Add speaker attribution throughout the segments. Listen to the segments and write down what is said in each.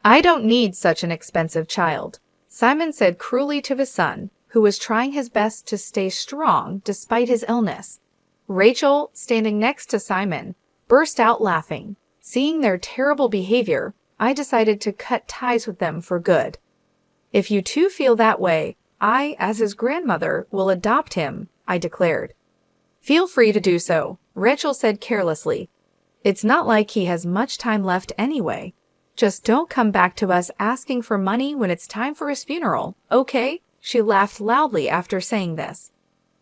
Speaker 1: I don't need such an expensive child, Simon said cruelly to his son, who was trying his best to stay strong despite his illness. Rachel, standing next to Simon, burst out laughing. Seeing their terrible behavior, I decided to cut ties with them for good. If you two feel that way, I, as his grandmother, will adopt him, I declared. Feel free to do so, Rachel said carelessly. It's not like he has much time left anyway. Just don't come back to us asking for money when it's time for his funeral, okay? She laughed loudly after saying this.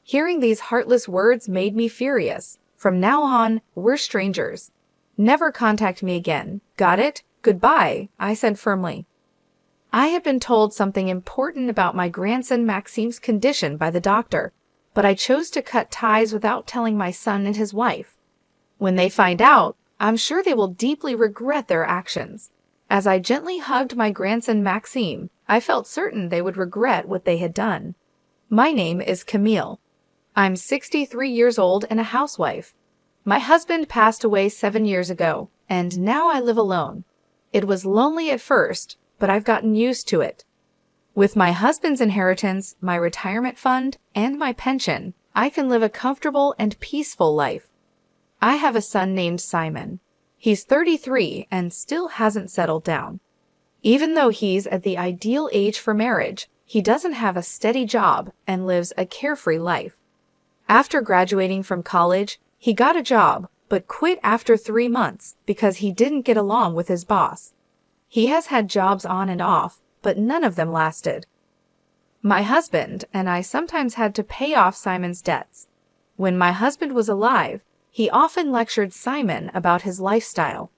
Speaker 1: Hearing these heartless words made me furious. From now on, we're strangers. Never contact me again. Got it? Goodbye, I said firmly. I had been told something important about my grandson Maxime's condition by the doctor, but I chose to cut ties without telling my son and his wife. When they find out, I'm sure they will deeply regret their actions. As I gently hugged my grandson Maxime, I felt certain they would regret what they had done. My name is Camille. I'm 63 years old and a housewife. My husband passed away 7 years ago, and now I live alone. It was lonely at first, but I've gotten used to it. With my husband's inheritance, my retirement fund, and my pension, I can live a comfortable and peaceful life. I have a son named Simon. He's 33 and still hasn't settled down. Even though he's at the ideal age for marriage, he doesn't have a steady job and lives a carefree life. After graduating from college, he got a job, but quit after 3 months because he didn't get along with his boss. He has had jobs on and off, but none of them lasted. My husband and I sometimes had to pay off Simon's debts. When my husband was alive, he often lectured Simon about his lifestyle.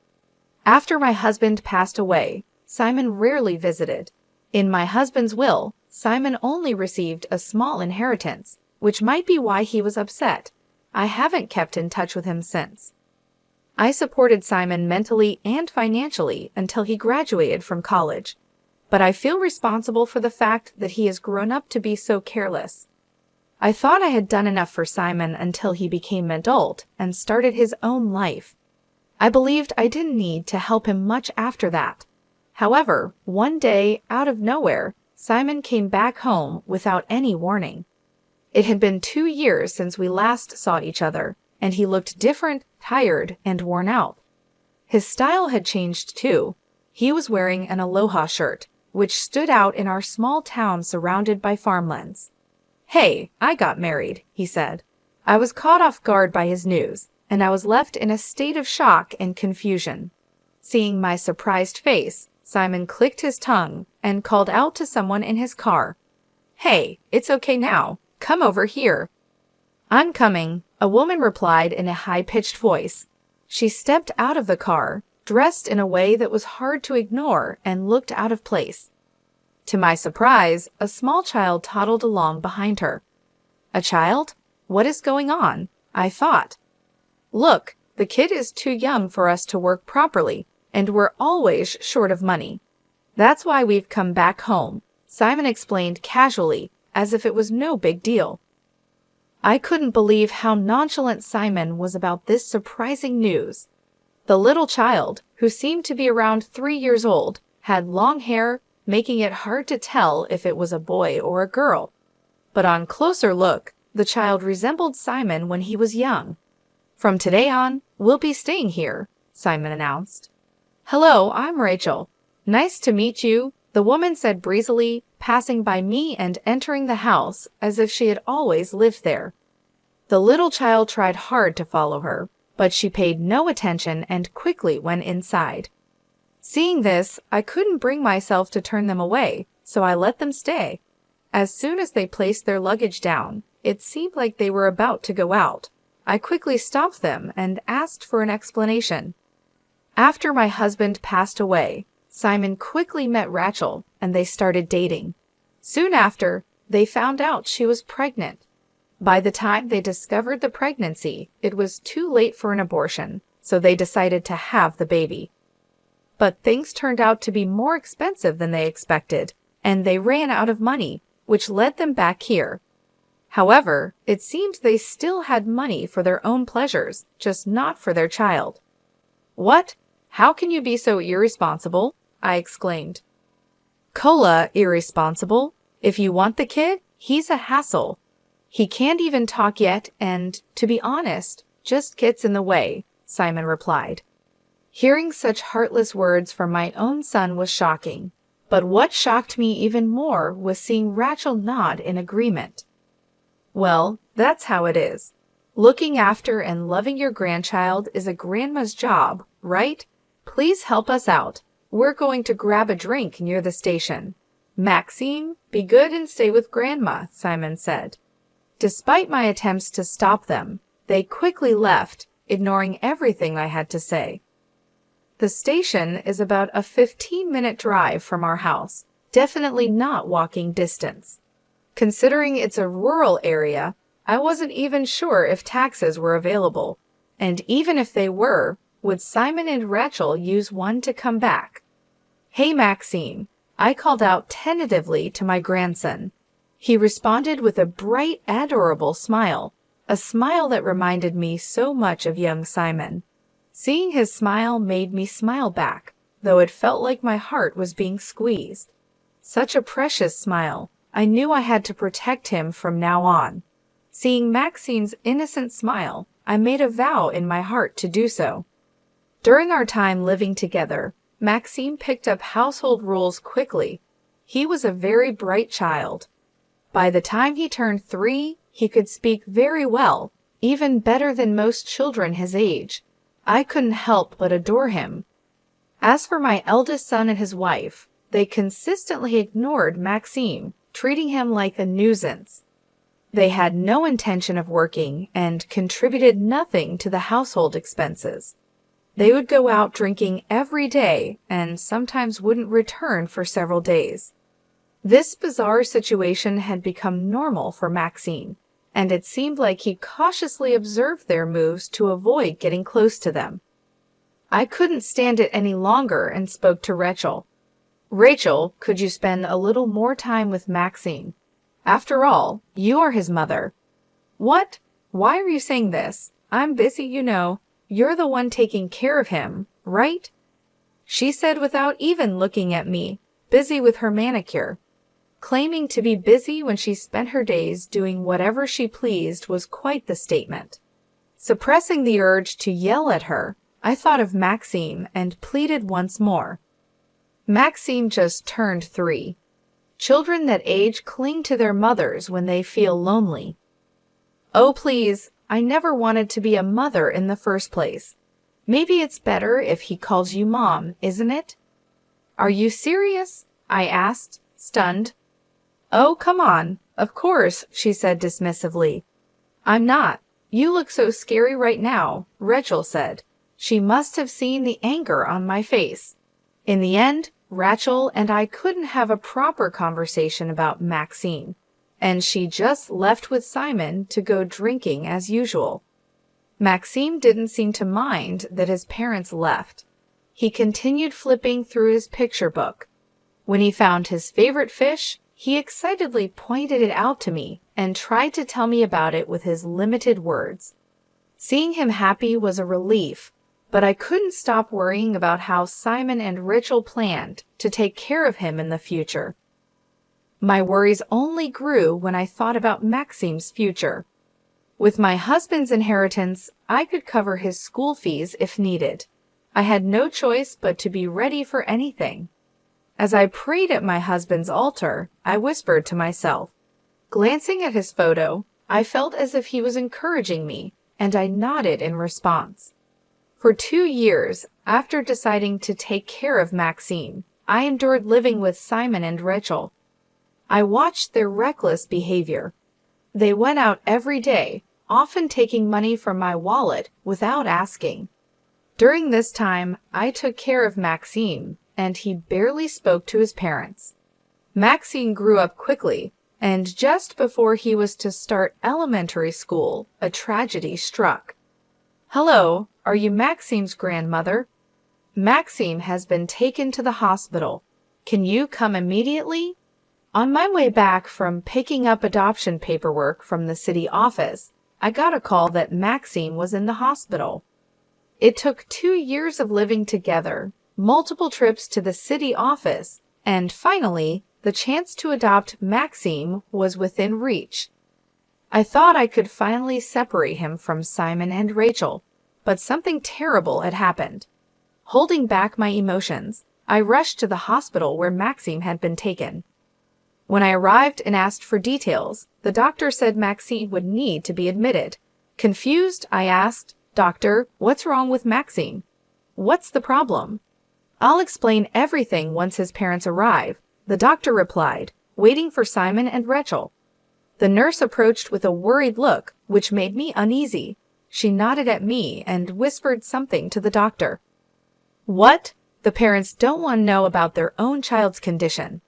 Speaker 1: After my husband passed away, Simon rarely visited. In my husband's will, Simon only received a small inheritance, which might be why he was upset. I haven't kept in touch with him since. I supported Simon mentally and financially until he graduated from college, but I feel responsible for the fact that he has grown up to be so careless. I thought I had done enough for Simon until he became an adult and started his own life. I believed I didn't need to help him much after that. However, one day, out of nowhere, Simon came back home without any warning. It had been 2 years since we last saw each other, and he looked different, tired, and worn out. His style had changed too. He was wearing an aloha shirt, which stood out in our small town surrounded by farmlands. "Hey, I got married," he said. I was caught off guard by his news, and I was left in a state of shock and confusion. Seeing my surprised face, Simon clicked his tongue and called out to someone in his car. "Hey, it's okay now. Come over here." "I'm coming," a woman replied in a high-pitched voice. She stepped out of the car, dressed in a way that was hard to ignore and looked out of place. To my surprise, a small child toddled along behind her. A child? What is going on? I thought. Look, the kid is too young for us to work properly, and we're always short of money. That's why we've come back home, Simon explained casually, as if it was no big deal. I couldn't believe how nonchalant Simon was about this surprising news. The little child, who seemed to be around 3 years old, had long hair, making it hard to tell if it was a boy or a girl. But on closer look, the child resembled Simon when he was young. "From today on, we'll be staying here," Simon announced. "Hello, I'm Rachel. Nice to meet you," the woman said breezily, passing by me and entering the house as if she had always lived there. The little child tried hard to follow her, but she paid no attention and quickly went inside. Seeing this, I couldn't bring myself to turn them away, so I let them stay. As soon as they placed their luggage down, it seemed like they were about to go out. I quickly stopped them and asked for an explanation. After my husband passed away, Simon quickly met Rachel, and they started dating. Soon after, they found out she was pregnant. By the time they discovered the pregnancy, it was too late for an abortion, so they decided to have the baby. But things turned out to be more expensive than they expected, and they ran out of money, which led them back here. However, it seems they still had money for their own pleasures, just not for their child. "What? How can you be so irresponsible?" I exclaimed. Cola, irresponsible. If you want the kid, he's a hassle. He can't even talk yet and, to be honest, just gets in the way, Simon replied. Hearing such heartless words from my own son was shocking, but what shocked me even more was seeing Rachel nod in agreement. Well, that's how it is. Looking after and loving your grandchild is a grandma's job, right? Please help us out. We're going to grab a drink near the station. Maxime, be good and stay with Grandma, Simon said. Despite my attempts to stop them, they quickly left, ignoring everything I had to say. The station is about a 15-minute drive from our house, definitely not walking distance. Considering it's a rural area, I wasn't even sure if taxis were available, and even if they were, would Simon and Rachel use one to come back? Hey, Maxime, I called out tentatively to my grandson. He responded with a bright, adorable smile, a smile that reminded me so much of young Simon. Seeing his smile made me smile back, though it felt like my heart was being squeezed. Such a precious smile, I knew I had to protect him from now on. Seeing Maxime's innocent smile, I made a vow in my heart to do so. During our time living together, Maxime picked up household rules quickly. He was a very bright child. By the time he turned 3, he could speak very well, even better than most children his age. I couldn't help but adore him. As for my eldest son and his wife, they consistently ignored Maxime, treating him like a nuisance. They had no intention of working and contributed nothing to the household expenses. They would go out drinking every day and sometimes wouldn't return for several days. This bizarre situation had become normal for Maxime, and it seemed like he cautiously observed their moves to avoid getting close to them. I couldn't stand it any longer and spoke to Rachel. Rachel, could you spend a little more time with Maxime? After all, you are his mother. What? Why are you saying this? I'm busy, you know. You're the one taking care of him, right? She said without even looking at me, busy with her manicure. Claiming to be busy when she spent her days doing whatever she pleased was quite the statement. Suppressing the urge to yell at her, I thought of Maxime and pleaded once more. Maxime just turned 3. Children that age cling to their mothers when they feel lonely. Oh, please, I never wanted to be a mother in the first place. Maybe it's better if he calls you Mom, isn't it? Are you serious? I asked, stunned. Oh, come on. Of course, she said dismissively. I'm not. You look so scary right now, Rachel said. She must have seen the anger on my face. In the end, Rachel and I couldn't have a proper conversation about Maxime, and she just left with Simon to go drinking as usual. Maxime didn't seem to mind that his parents left. He continued flipping through his picture book. When he found his favorite fish, he excitedly pointed it out to me and tried to tell me about it with his limited words. Seeing him happy was a relief, but I couldn't stop worrying about how Simon and Rachel planned to take care of him in the future. My worries only grew when I thought about Maxime's future. With my husband's inheritance, I could cover his school fees if needed. I had no choice but to be ready for anything. As I prayed at my husband's altar, I whispered to myself. Glancing at his photo, I felt as if he was encouraging me, and I nodded in response. For 2 years, after deciding to take care of Maxime, I endured living with Simon and Rachel. I watched their reckless behavior. They went out every day, often taking money from my wallet without asking. During this time, I took care of Maxime, and he barely spoke to his parents. Maxime grew up quickly, and just before he was to start elementary school, a tragedy struck. Hello, are you Maxime's grandmother? Maxime has been taken to the hospital. Can you come immediately? On my way back from picking up adoption paperwork from the city office, I got a call that Maxime was in the hospital. It took 2 years of living together, multiple trips to the city office, and finally, the chance to adopt Maxime was within reach. I thought I could finally separate him from Simon and Rachel, but something terrible had happened. Holding back my emotions, I rushed to the hospital where Maxime had been taken. When I arrived and asked for details, the doctor said Maxime would need to be admitted. Confused, I asked, "Doctor, what's wrong with Maxime? What's the problem?" "I'll explain everything once his parents arrive," the doctor replied, waiting for Simon and Rachel. The nurse approached with a worried look, which made me uneasy. She nodded at me and whispered something to the doctor. "What? The parents don't want to know about their own child's condition."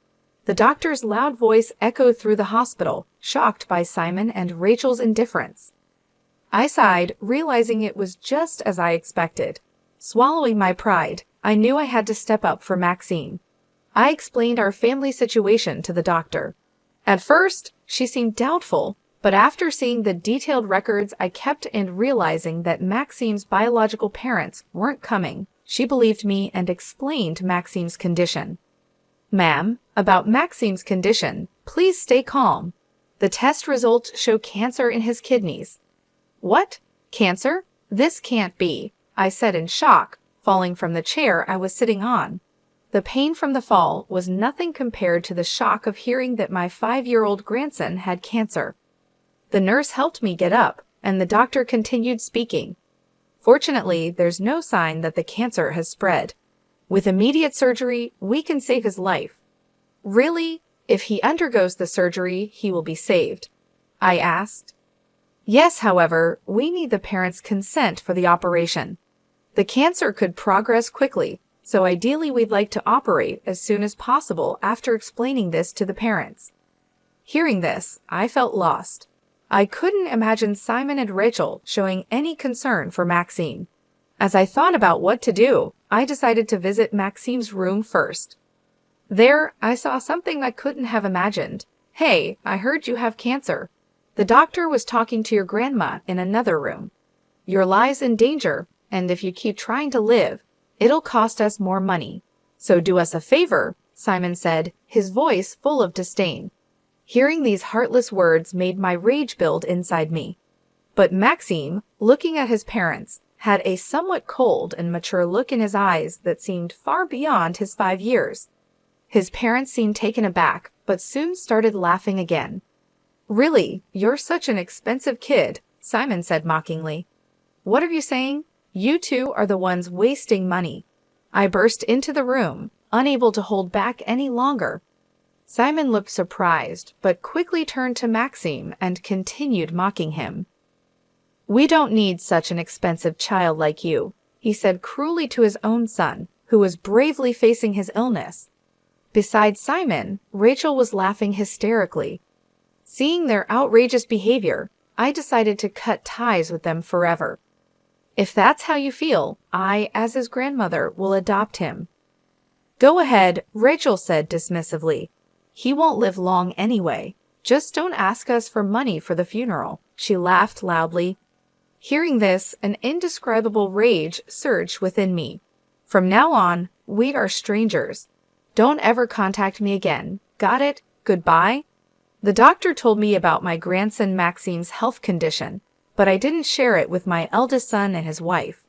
Speaker 1: The doctor's loud voice echoed through the hospital, shocked by Simon and Rachel's indifference. I sighed, realizing it was just as I expected. Swallowing my pride, I knew I had to step up for Maxime. I explained our family situation to the doctor. At first, she seemed doubtful, but after seeing the detailed records I kept and realizing that Maxime's biological parents weren't coming, she believed me and explained Maxime's condition. "Ma'am, about Maxime's condition, please stay calm. The test results show cancer in his kidneys." "What? Cancer? This can't be," I said in shock, falling from the chair I was sitting on. The pain from the fall was nothing compared to the shock of hearing that my 5-year-old grandson had cancer. The nurse helped me get up, and the doctor continued speaking. "Fortunately, there's no sign that the cancer has spread. With immediate surgery, we can save his life." "Really? If he undergoes the surgery, he will be saved?" I asked. "Yes, however, we need the parents' consent for the operation. The cancer could progress quickly, so ideally we'd like to operate as soon as possible," after explaining this to the parents. Hearing this, I felt lost. I couldn't imagine Simon and Rachel showing any concern for Maxime. As I thought about what to do, I decided to visit Maxime's room first. There, I saw something I couldn't have imagined. "Hey, I heard you have cancer. The doctor was talking to your grandma in another room. Your life's in danger, and if you keep trying to live, it'll cost us more money. So do us a favor," Simon said, his voice full of disdain. Hearing these heartless words made my rage build inside me. But Maxime, looking at his parents, had a somewhat cold and mature look in his eyes that seemed far beyond his 5 years. His parents seemed taken aback, but soon started laughing again. "Really, you're such an expensive kid," Simon said mockingly. "What are you saying? You two are the ones wasting money." I burst into the room, unable to hold back any longer. Simon looked surprised, but quickly turned to Maxime and continued mocking him. "We don't need such an expensive child like you," he said cruelly to his own son, who was bravely facing his illness. Besides Simon, Rachel was laughing hysterically. Seeing their outrageous behavior, I decided to cut ties with them forever. "If that's how you feel, I, as his grandmother, will adopt him." "Go ahead," Rachel said dismissively. "He won't live long anyway. Just don't ask us for money for the funeral." She laughed loudly. Hearing this, an indescribable rage surged within me. "From now on, we are strangers. Don't ever contact me again. Got it? Goodbye?" The doctor told me about my grandson Maxime's health condition, but I didn't share it with my eldest son and his wife.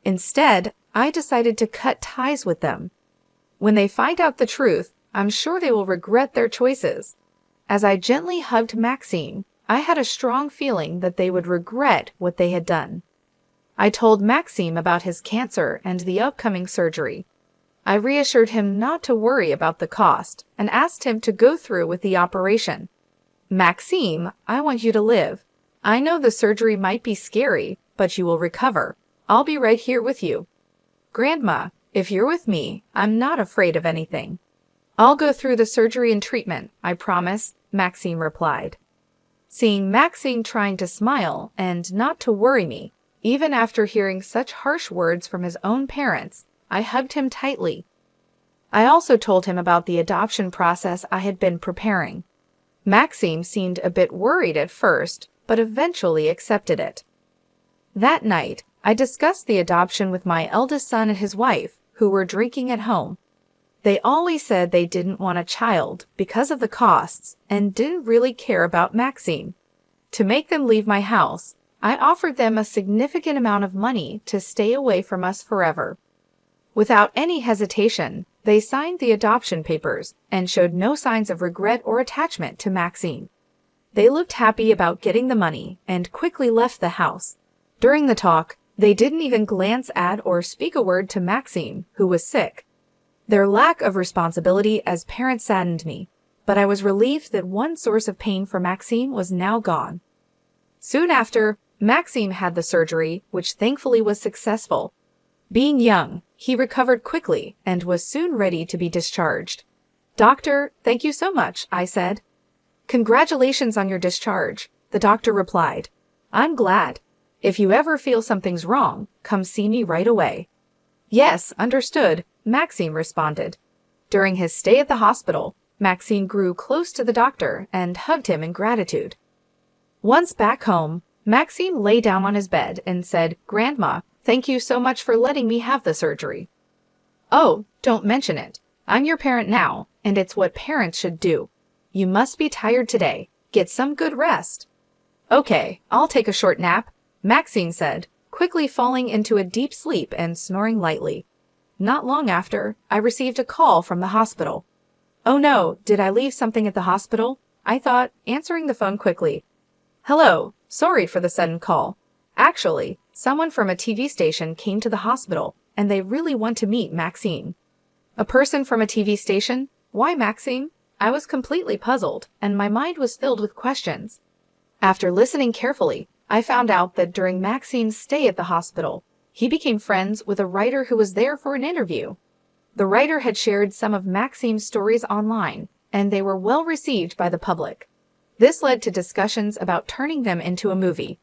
Speaker 1: Instead, I decided to cut ties with them. When they find out the truth, I'm sure they will regret their choices. As I gently hugged Maxime, I had a strong feeling that they would regret what they had done. I told Maxime about his cancer and the upcoming surgery. I reassured him not to worry about the cost and asked him to go through with the operation. "Maxime, I want you to live. I know the surgery might be scary, but you will recover. I'll be right here with you. Grandma, if you're with me, I'm not afraid of anything." "I'll go through the surgery and treatment, I promise," Maxime replied. Seeing Maxime trying to smile and not to worry me, even after hearing such harsh words from his own parents, I hugged him tightly. I also told him about the adoption process I had been preparing. Maxime seemed a bit worried at first, but eventually accepted it. That night, I discussed the adoption with my eldest son and his wife, who were drinking at home. They always said they didn't want a child because of the costs and didn't really care about Maxime. To make them leave my house, I offered them a significant amount of money to stay away from us forever. Without any hesitation, they signed the adoption papers and showed no signs of regret or attachment to Maxime. They looked happy about getting the money and quickly left the house. During the talk, they didn't even glance at or speak a word to Maxime, who was sick. Their lack of responsibility as parents saddened me, but I was relieved that one source of pain for Maxime was now gone. Soon after, Maxime had the surgery, which thankfully was successful. Being young, he recovered quickly and was soon ready to be discharged. "Doctor, thank you so much," I said. "Congratulations on your discharge," the doctor replied. "I'm glad. If you ever feel something's wrong, come see me right away." "Yes, understood," Maxime responded. During his stay at the hospital, Maxime grew close to the doctor and hugged him in gratitude. Once back home, Maxime lay down on his bed and said, "Grandma, thank you so much for letting me have the surgery." "Oh, don't mention it. I'm your parent now, and it's what parents should do. You must be tired today. Get some good rest." "Okay, I'll take a short nap," Maxime said, quickly falling into a deep sleep and snoring lightly. Not long after, I received a call from the hospital. "Oh no, did I leave something at the hospital?" I thought, answering the phone quickly. "Hello, sorry for the sudden call. Actually, someone from a TV station came to the hospital, and they really want to meet Maxime." "A person from a TV station? Why Maxime?" I was completely puzzled, and my mind was filled with questions. After listening carefully, I found out that during Maxime's stay at the hospital, he became friends with a writer who was there for an interview. The writer had shared some of Maxime's stories online, and they were well received by the public. This led to discussions about turning them into a movie.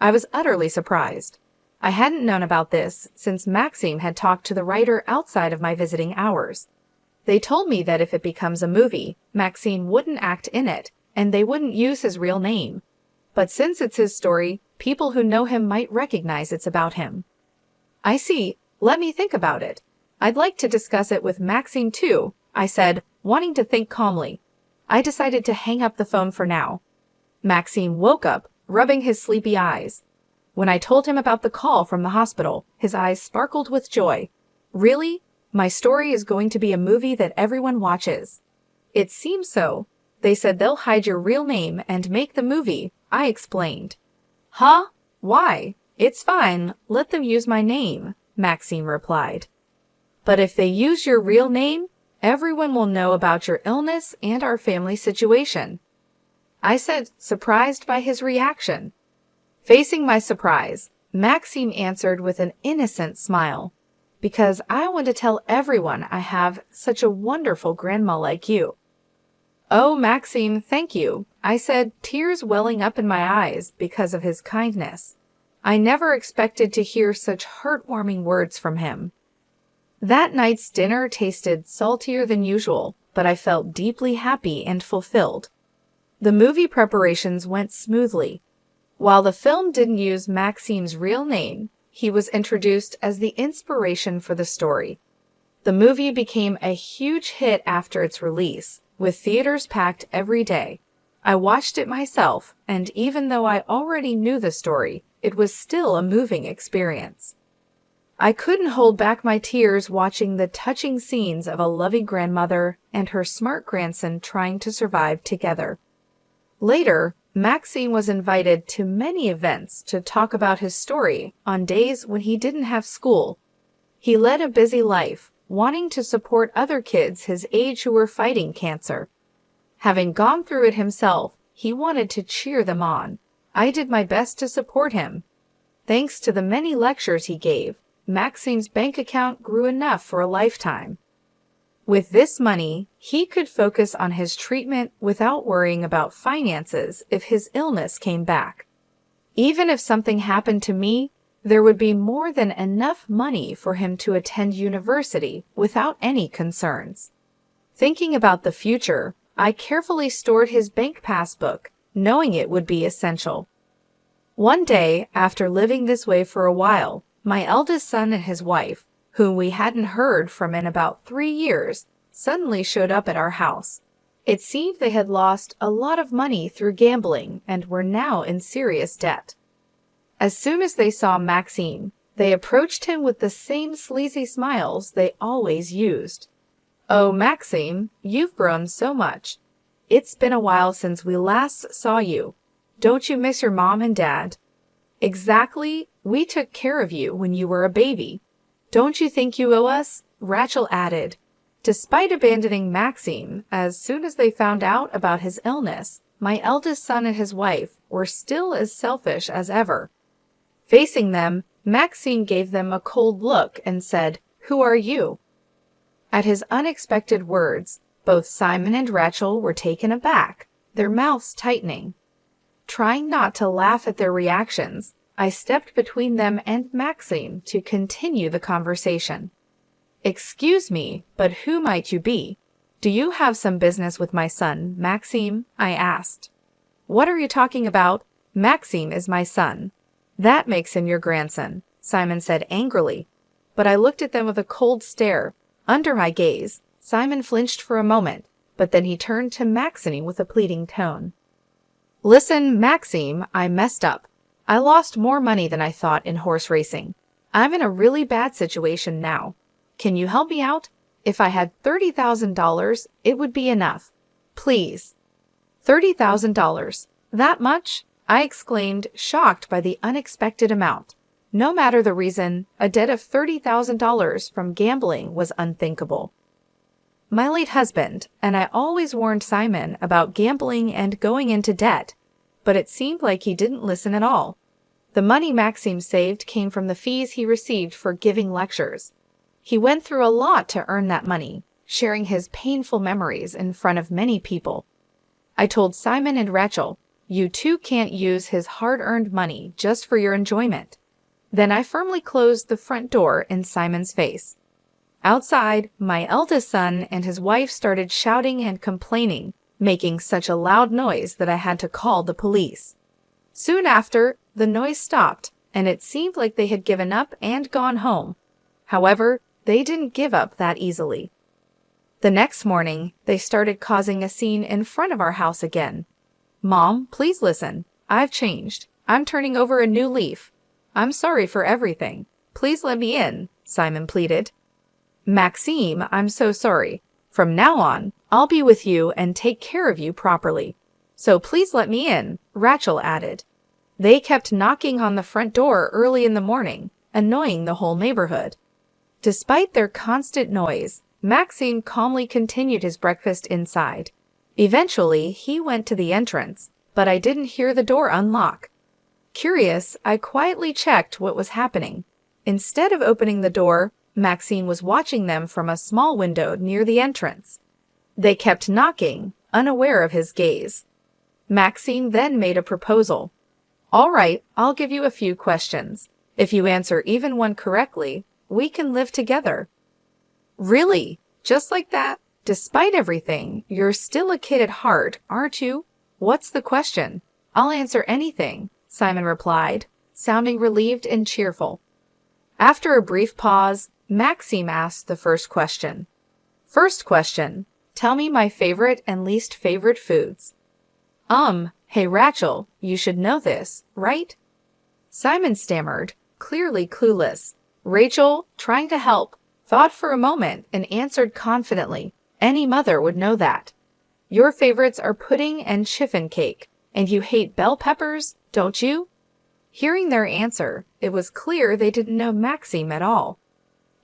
Speaker 1: I was utterly surprised. I hadn't known about this since Maxime had talked to the writer outside of my visiting hours. They told me that if it becomes a movie, Maxime wouldn't act in it, and they wouldn't use his real name. But since it's his story, people who know him might recognize it's about him. "I see. Let me think about it. I'd like to discuss it with Maxime too," I said, wanting to think calmly. I decided to hang up the phone for now. Maxime woke up, rubbing his sleepy eyes. When I told him about the call from the hospital, his eyes sparkled with joy. "Really? My story is going to be a movie that everyone watches." "It seems so. They said they'll hide your real name and make the movie," I explained. "Huh? Why? It's fine. Let them use my name," Maxime replied. "But if they use your real name, everyone will know about your illness and our family situation," I said, surprised by his reaction. Facing my surprise, Maxime answered with an innocent smile. "Because I want to tell everyone I have such a wonderful grandma like you." "Oh, Maxime, thank you," I said, tears welling up in my eyes because of his kindness. I never expected to hear such heartwarming words from him. That night's dinner tasted saltier than usual, but I felt deeply happy and fulfilled. The movie preparations went smoothly. While the film didn't use Maxime's real name, he was introduced as the inspiration for the story. The movie became a huge hit after its release, with theaters packed every day. I watched it myself, and even though I already knew the story, it was still a moving experience. I couldn't hold back my tears watching the touching scenes of a loving grandmother and her smart grandson trying to survive together. Later, Maxime was invited to many events to talk about his story on days when he didn't have school. He led a busy life, wanting to support other kids his age who were fighting cancer. Having gone through it himself, he wanted to cheer them on. I did my best to support him. Thanks to the many lectures he gave, Maxime's bank account grew enough for a lifetime. With this money, he could focus on his treatment without worrying about finances if his illness came back. Even if something happened to me, there would be more than enough money for him to attend university without any concerns. Thinking about the future, I carefully stored his bank passbook, knowing it would be essential. One day, after living this way for a while, my eldest son and his wife, whom we hadn't heard from in about 3 years, suddenly showed up at our house. It seemed they had lost a lot of money through gambling and were now in serious debt. As soon as they saw Maxime, they approached him with the same sleazy smiles they always used. "Oh, Maxime, you've grown so much. It's been a while since we last saw you. Don't you miss your mom and dad?" "Exactly. We took care of you when you were a baby. Don't you think you owe us?" Rachel added. Despite abandoning Maxime as soon as they found out about his illness, my eldest son and his wife were still as selfish as ever. Facing them, Maxime gave them a cold look and said, "Who are you?" At his unexpected words, both Simon and Rachel were taken aback, their mouths tightening. Trying not to laugh at their reactions, I stepped between them and Maxime to continue the conversation. "Excuse me, but who might you be? Do you have some business with my son, Maxime?" I asked. "What are you talking about? Maxime is my son. That makes him your grandson," Simon said angrily. But I looked at them with a cold stare. Under my gaze, Simon flinched for a moment, but then he turned to Maxime with a pleading tone. "Listen, Maxime, I messed up. I lost more money than I thought in horse racing. I'm in a really bad situation now. Can you help me out? If I had $30,000, it would be enough. Please." $30,000? That much? I exclaimed, shocked by the unexpected amount. No matter the reason, a debt of $30,000 from gambling was unthinkable. My late husband and I always warned Simon about gambling and going into debt, but it seemed like he didn't listen at all. The money Maxime saved came from the fees he received for giving lectures. He went through a lot to earn that money, sharing his painful memories in front of many people. I told Simon and Rachel, "You two can't use his hard-earned money just for your enjoyment." Then I firmly closed the front door in Simon's face. Outside, my eldest son and his wife started shouting and complaining, making such a loud noise that I had to call the police. Soon after, the noise stopped, and it seemed like they had given up and gone home. However, they didn't give up that easily. The next morning, they started causing a scene in front of our house again. "Mom, please listen. I've changed. I'm turning over a new leaf. I'm sorry for everything. Please let me in," Simon pleaded. "Maxime, I'm so sorry. From now on, I'll be with you and take care of you properly. So please let me in," Rachel added. They kept knocking on the front door early in the morning, annoying the whole neighborhood. Despite their constant noise, Maxime calmly continued his breakfast inside. Eventually, he went to the entrance, but I didn't hear the door unlock. Curious, I quietly checked what was happening. Instead of opening the door, Maxime was watching them from a small window near the entrance. They kept knocking, unaware of his gaze. Maxime then made a proposal. "All right, I'll give you a few questions. If you answer even one correctly, we can live together." "Really? Just like that? Despite everything, you're still a kid at heart, aren't you? What's the question?" "I'll answer anything," Simon replied, sounding relieved and cheerful. After a brief pause, Maxime asked the first question. "First question, tell me my favorite and least favorite foods." Hey Rachel, you should know this, right?" Simon stammered, clearly clueless. Rachel, trying to help, thought for a moment and answered confidently, "Any mother would know that. Your favorites are pudding and chiffon cake, and you hate bell peppers, don't you?" Hearing their answer, it was clear they didn't know Maxime at all.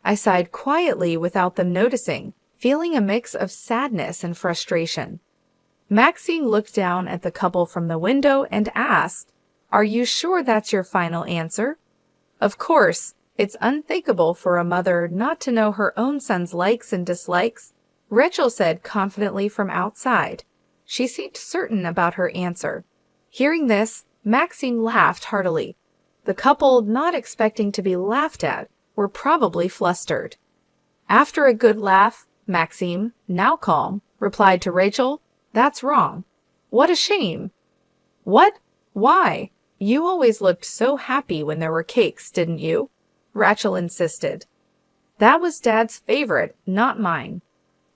Speaker 1: I sighed quietly without them noticing, feeling a mix of sadness and frustration. Maxime looked down at the couple from the window and asked, "Are you sure that's your final answer?" Of course, it's unthinkable for a mother not to know her own son's likes and dislikes, Rachel said confidently from outside. She seemed certain about her answer. Hearing this, Maxime laughed heartily. The couple, not expecting to be laughed at, were probably flustered. After a good laugh, Maxime, now calm, replied to Rachel, "That's wrong. What a shame." "What? Why? You always looked so happy when there were cakes, didn't you?" Rachel insisted. That was Dad's favorite, not mine.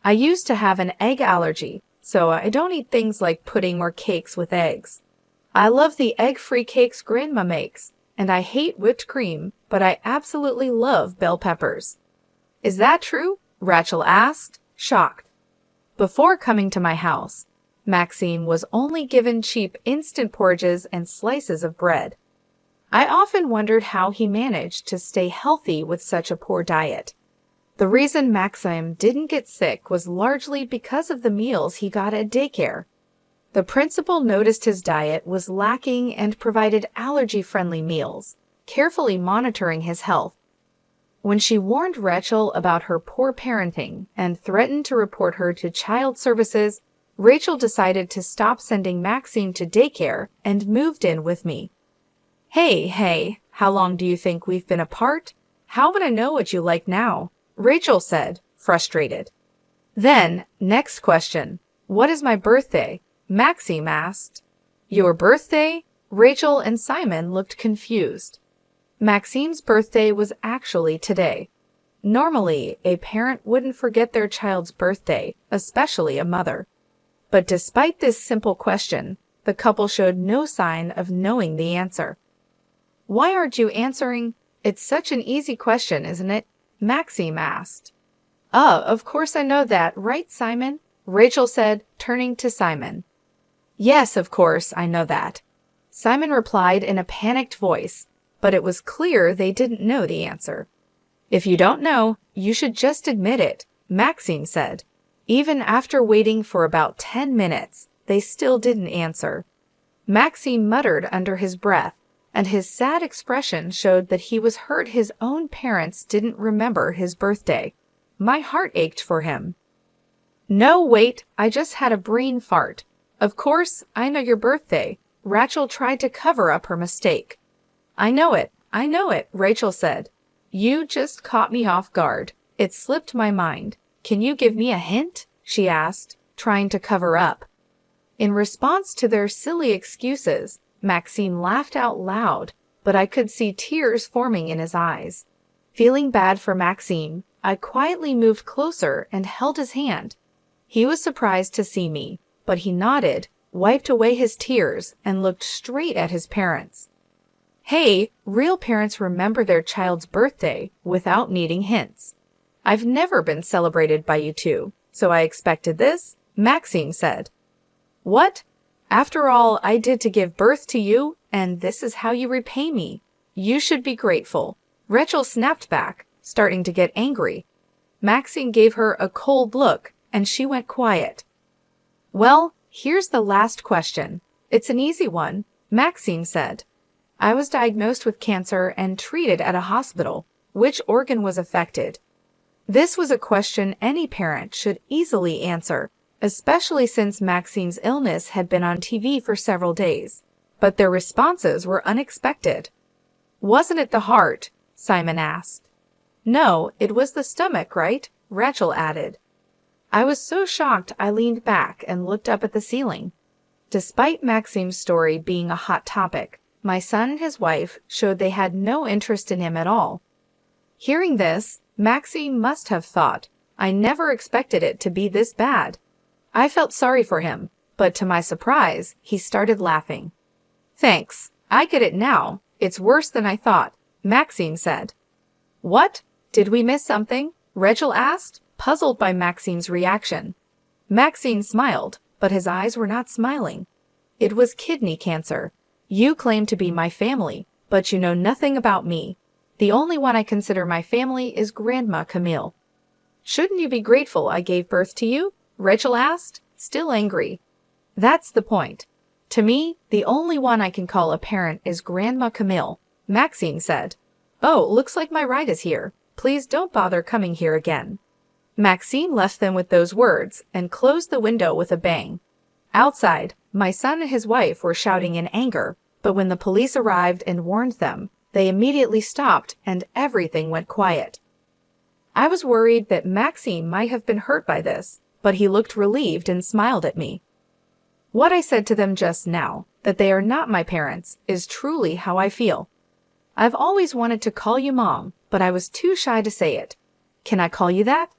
Speaker 1: I used to have an egg allergy, so I don't eat things like pudding or cakes with eggs. I love the egg-free cakes Grandma makes, and I hate whipped cream, but I absolutely love bell peppers. Is that true? Rachel asked, shocked. Before coming to my house, Maxine was only given cheap instant porridges and slices of bread. I often wondered how he managed to stay healthy with such a poor diet. The reason Maxime didn't get sick was largely because of the meals he got at daycare. The principal noticed his diet was lacking and provided allergy-friendly meals, carefully monitoring his health. When she warned Rachel about her poor parenting and threatened to report her to child services, Rachel decided to stop sending Maxine to daycare and moved in with me. Hey, how long do you think we've been apart? How would I know what you like now? Rachel said, frustrated. Then, next question. What is my birthday? Maxime asked. Your birthday? Rachel and Simon looked confused. Maxime's birthday was actually today. Normally, a parent wouldn't forget their child's birthday, especially a mother. But despite this simple question, the couple showed no sign of knowing the answer. Why aren't you answering? It's such an easy question, isn't it? Maxime asked. Of course I know that, right, Simon? Rachel said, turning to Simon. Yes, of course, I know that. Simon replied in a panicked voice, but it was clear they didn't know the answer. If you don't know, you should just admit it, Maxime said. Even after waiting for about 10 minutes, they still didn't answer. Maxime muttered under his breath, and his sad expression showed that he was hurt his own parents didn't remember his birthday. My heart ached for him. No, wait, I just had a brain fart. Of course, I know your birthday. Rachel tried to cover up her mistake. I know it, Rachel said. You just caught me off guard. It slipped my mind. Can you give me a hint? She asked, trying to cover up. In response to their silly excuses, Maxime laughed out loud, but I could see tears forming in his eyes. Feeling bad for Maxime, I quietly moved closer and held his hand. He was surprised to see me, but he nodded, wiped away his tears, and looked straight at his parents. Hey, real parents remember their child's birthday without needing hints. I've never been celebrated by you two, so I expected this, Maxime said. What? After all I did to give birth to you, and this is how you repay me. You should be grateful. Rachel snapped back, starting to get angry. Maxine gave her a cold look, and she went quiet. Well, here's the last question. It's an easy one, Maxine said. I was diagnosed with cancer and treated at a hospital. Which organ was affected? This was a question any parent should easily answer, especially since Maxine's illness had been on TV for several days. But their responses were unexpected. Wasn't it the heart? Simon asked. No, it was the stomach, right? Rachel added. I was so shocked I leaned back and looked up at the ceiling. Despite Maxime's story being a hot topic, my son and his wife showed they had no interest in him at all. Hearing this, Maxime must have thought, I never expected it to be this bad. I felt sorry for him, but to my surprise, he started laughing. Thanks, I get it now. It's worse than I thought, Maxime said. What? Did we miss something? Rachel asked, puzzled by Maxime's reaction. Maxime smiled, but his eyes were not smiling. It was kidney cancer. You claim to be my family, but you know nothing about me. The only one I consider my family is Grandma Camille. Shouldn't you be grateful I gave birth to you? Rachel asked, still angry. That's the point. To me, the only one I can call a parent is Grandma Camille, Maxine said. Oh, looks like my ride is here. Please don't bother coming here again. Maxine left them with those words and closed the window with a bang. Outside, my son and his wife were shouting in anger, but when the police arrived and warned them, they immediately stopped and everything went quiet. I was worried that Maxime might have been hurt by this, but he looked relieved and smiled at me. What I said to them just now, that they are not my parents, is truly how I feel. I've always wanted to call you Mom, but I was too shy to say it. Can I call you that?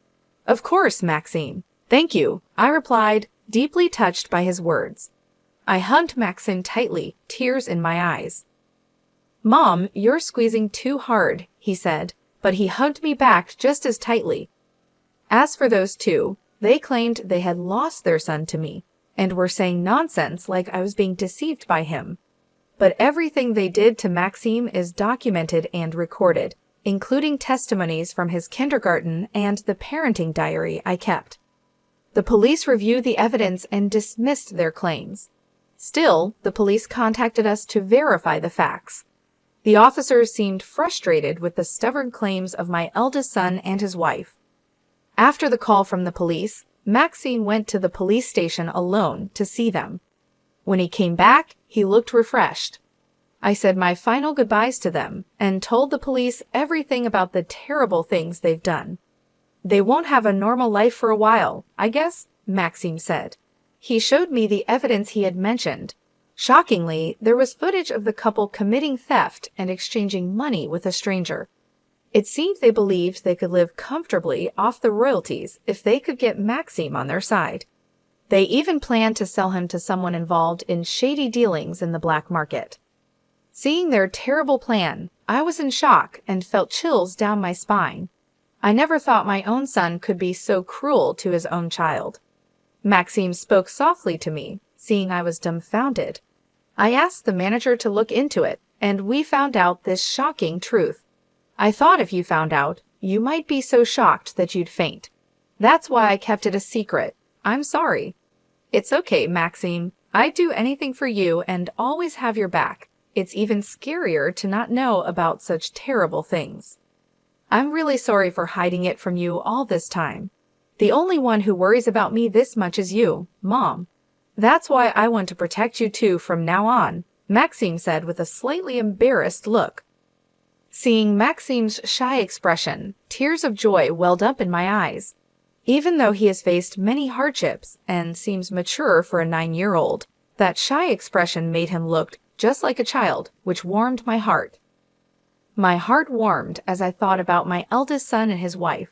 Speaker 1: Of course, Maxime. Thank you, I replied, deeply touched by his words. I hugged Maxime tightly, tears in my eyes. Mom, you're squeezing too hard, he said, but he hugged me back just as tightly. As for those two, they claimed they had lost their son to me, and were saying nonsense like I was being deceived by him. But everything they did to Maxime is documented and recorded, including testimonies from his kindergarten and the parenting diary I kept. The police reviewed the evidence and dismissed their claims. Still, the police contacted us to verify the facts. The officers seemed frustrated with the stubborn claims of my eldest son and his wife. After the call from the police, Maxime went to the police station alone to see them. When he came back, he looked refreshed. I said my final goodbyes to them and told the police everything about the terrible things they've done. They won't have a normal life for a while, I guess, Maxime said. He showed me the evidence he had mentioned. Shockingly, there was footage of the couple committing theft and exchanging money with a stranger. It seemed they believed they could live comfortably off the royalties if they could get Maxime on their side. They even planned to sell him to someone involved in shady dealings in the black market. Seeing their terrible plan, I was in shock and felt chills down my spine. I never thought my own son could be so cruel to his own child. Maxime spoke softly to me, seeing I was dumbfounded. I asked the manager to look into it, and we found out this shocking truth. I thought if you found out, you might be so shocked that you'd faint. That's why I kept it a secret. I'm sorry. It's okay, Maxime. I'd do anything for you and always have your back. It's even scarier to not know about such terrible things. I'm really sorry for hiding it from you all this time. The only one who worries about me this much is you, Mom. That's why I want to protect you too from now on, Maxime said with a slightly embarrassed look. Seeing Maxime's shy expression, tears of joy welled up in my eyes. Even though he has faced many hardships and seems mature for a 9-year-old, that shy expression made him look just like a child, which warmed my heart. My heart warmed as I thought about my eldest son and his wife.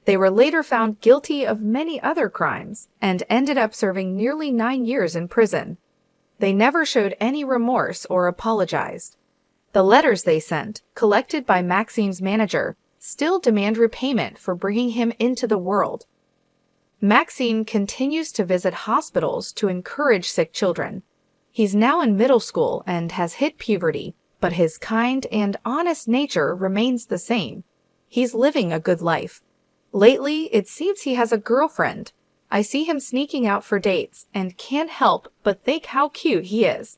Speaker 1: They were later found guilty of many other crimes and ended up serving nearly 9 years in prison. They never showed any remorse or apologized. The letters they sent, collected by Maxime's manager, still demand repayment for bringing him into the world. Maxime continues to visit hospitals to encourage sick children. He's now in middle school and has hit puberty, but his kind and honest nature remains the same. He's living a good life. Lately, it seems he has a girlfriend. I see him sneaking out for dates and can't help but think how cute he is.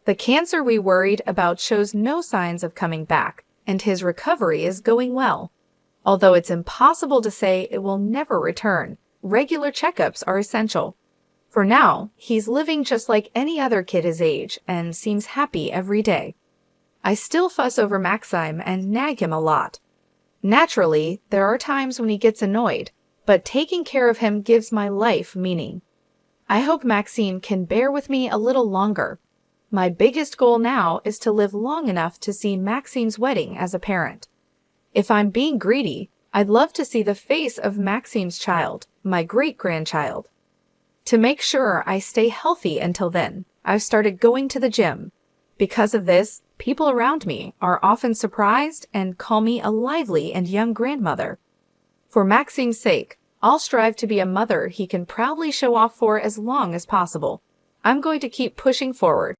Speaker 1: The cancer we worried about shows no signs of coming back, and his recovery is going well. Although it's impossible to say it will never return, regular checkups are essential. For now, he's living just like any other kid his age and seems happy every day. I still fuss over Maxime and nag him a lot. Naturally, there are times when he gets annoyed, but taking care of him gives my life meaning. I hope Maxime can bear with me a little longer. My biggest goal now is to live long enough to see Maxime's wedding as a parent. If I'm being greedy, I'd love to see the face of Maxime's child, my great-grandchild. To make sure I stay healthy until then, I've started going to the gym. Because of this, people around me are often surprised and call me a lively and young grandmother. For Maxime's sake, I'll strive to be a mother he can proudly show off for as long as possible. I'm going to keep pushing forward.